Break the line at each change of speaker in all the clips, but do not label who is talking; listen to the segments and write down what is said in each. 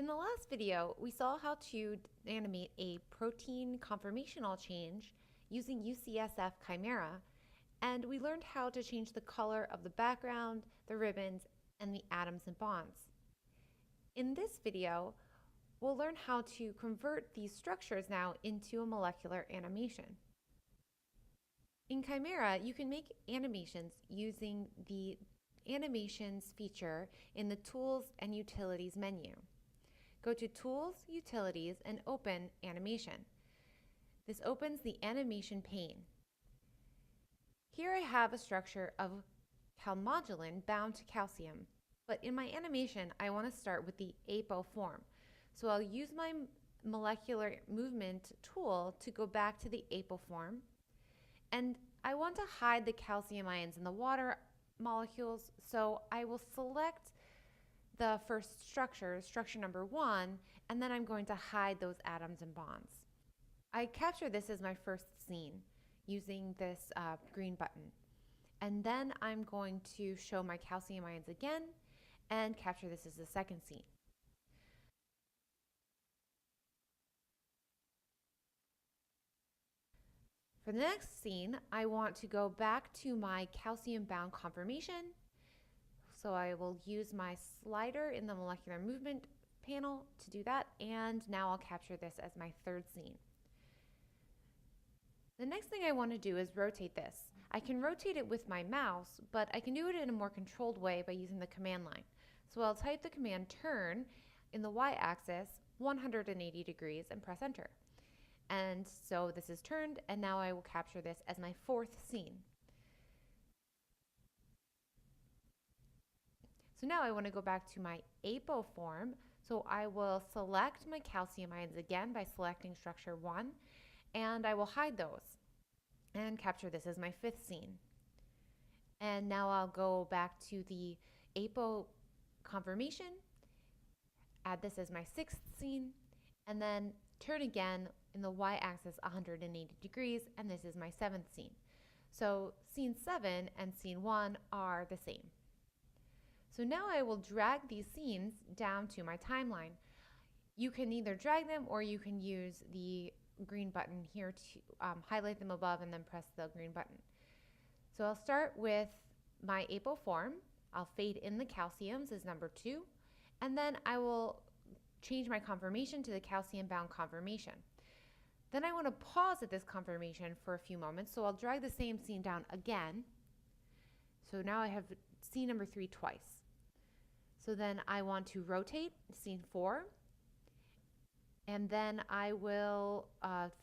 In the last video, we saw how to animate a protein conformational change using UCSF Chimera, and we learned how to change the color of the background, the ribbons, and the atoms and bonds. In this video, we'll learn how to convert these structures now into a molecular animation. In Chimera, you can make animations using the Animations feature in the Tools and Utilities menu. Go to Tools, Utilities, and open Animation. This opens the animation pane. Here I have a structure of calmodulin bound to calcium, but in my animation I want to start with the apo form. So I'll use my molecular movement tool to go back to the apo form, and I want to hide the calcium ions in the water molecules, so I will select the first structure, structure number 1, and then I'm going to hide those atoms and bonds. I capture this as my first scene using this green button. And then I'm going to show my calcium ions again and capture this as the second scene. For the next scene, I want to go back to my calcium bound conformation. So I will use my slider in the molecular movement panel to do that, and now I'll capture this as my third scene. The next thing I want to do is rotate this. I can rotate it with my mouse, but I can do it in a more controlled way by using the command line. So I'll type the command turn in the y-axis 180 degrees and press enter. And so this is turned, and now I will capture this as my fourth scene. So now I want to go back to my apo form, so I will select my calcium ions again by selecting structure 1, and I will hide those and capture this as my fifth scene. And now I'll go back to the apo conformation, add this as my sixth scene, and then turn again in the y-axis 180 degrees, and this is my seventh scene. So scene 7 and scene 1 are the same. So now I will drag these scenes down to my timeline. You can either drag them or you can use the green button here to highlight them above and then press the green button. So I'll start with my apo form. I'll fade in the calciums as number 2, and then I will change my conformation to the calcium bound conformation. Then I want to pause at this conformation for a few moments, so I'll drag the same scene down again. So now I have scene number 3 twice. So then I want to rotate scene 4, and then I will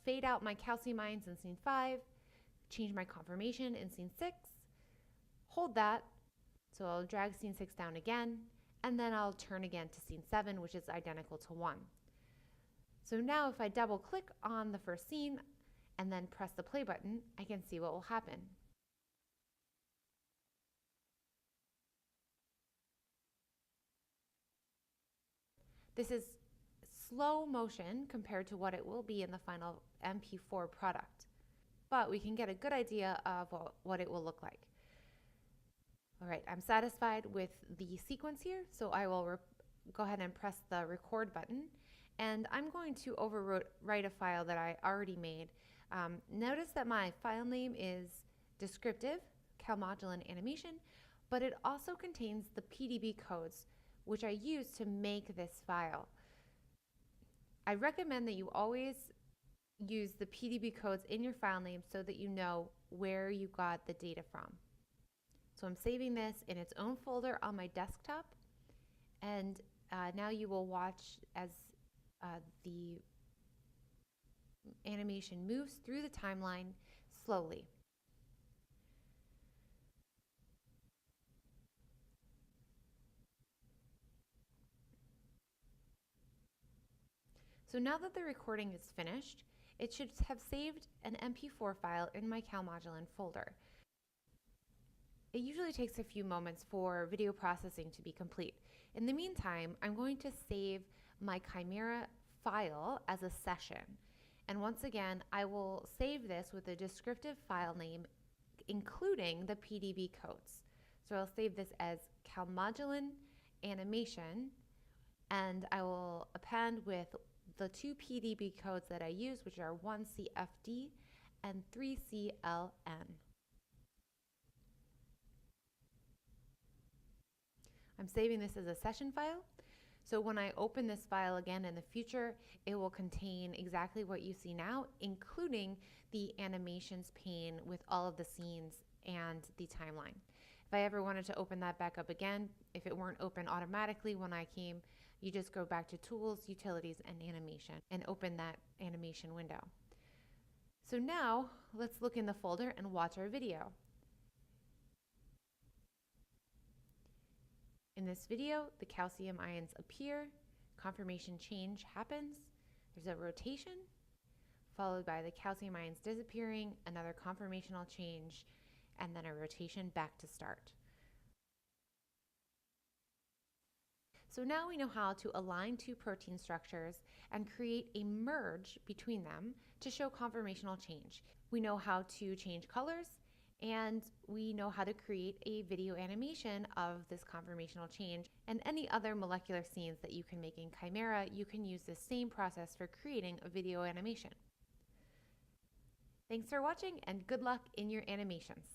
fade out my calcium ions in scene 5, change my conformation in scene 6, hold that, so I'll drag scene 6 down again, and then I'll turn again to scene 7, which is identical to 1. So now if I double click on the first scene and then press the play button, I can see what will happen. This is slow motion compared to what it will be in the final MP4 product, but we can get a good idea of what it will look like. All right, I'm satisfied with the sequence here, so I will go ahead and press the record button, and I'm going to overwrite a file that I already made. Notice that my file name is descriptive, calmodulin animation, but it also contains the PDB codes, which I use to make this file. I recommend that you always use the PDB codes in your file name so that you know where you got the data from. So I'm saving this in its own folder on my desktop, and now you will watch as the animation moves through the timeline slowly. So now that the recording is finished, it should have saved an MP4 file in my calmodulin folder. It usually takes a few moments for video processing to be complete. In the meantime, I'm going to save my Chimera file as a session. And once again, I will save this with a descriptive file name, including the PDB codes. So I'll save this as calmodulin animation, And I will append with the two PDB codes that I use, which are 1CFD and 3CLN. I'm saving this as a session file. So when I open this file again in the future, it will contain exactly what you see now, including the animations pane with all of the scenes and the timeline. If I ever wanted to open that back up again, if it weren't open automatically when I came, you just go back to Tools, Utilities, and Animation and open that animation window. So now let's look in the folder and watch our video. In this video, the calcium ions appear, conformation change happens, there's a rotation, followed by the calcium ions disappearing, another conformational change, and then a rotation back to start. So now we know how to align two protein structures and create a merge between them to show conformational change. We know how to change colors, and we know how to create a video animation of this conformational change. And any other molecular scenes that you can make in Chimera, you can use the same process for creating a video animation. Thanks for watching, and good luck in your animations.